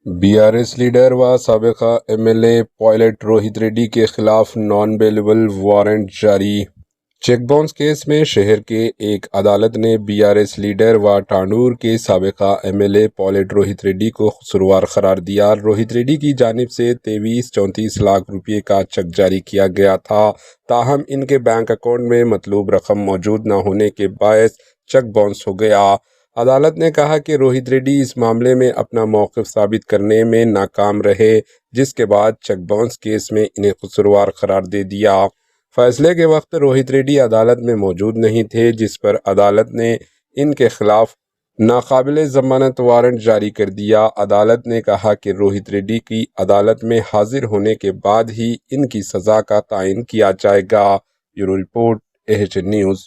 BRS leader و سابق MLA pilot Rohit ready کے خلاف نان بیلیبل وارنٹ جاری۔ چیک باؤنس کیس میں شہر کے ایک عدالت نے BRS لیڈر و تانڈور کے سابق MLA پائلٹ روہت ریڈی کو قصوروار قرار دیا۔ روہت ریڈی کی جانب سے 23-34 لاکھ روپے کا چیک جاری کیا گیا تھا، تاہم ان کے بینک اکاؤنٹ میں مطلوب رقم موجود نہ ہونے کے باعث چیک باؤنس ہو گیا۔ عدالت نے کہا کہ روہت ریڈی اس معاملے میں اپنا موقف ثابت کرنے میں ناکام رہے، جس کے بعد چیک باؤنس کیس میں انہیں قصوروار قرار دے دیا۔ فیصلے کے وقت روہت ریڈی عدالت میں موجود نہیں تھے، جس پر عدالت نے ان کے خلاف ناقابل ضمانت وارنٹ جاری کر دیا۔ عدالت نے کہا کہ روہت ریڈی کی عدالت میں حاضر ہونے کے بعد ہی ان کی سزا کا تعین کیا جائے گا۔ Bureau report AHN news.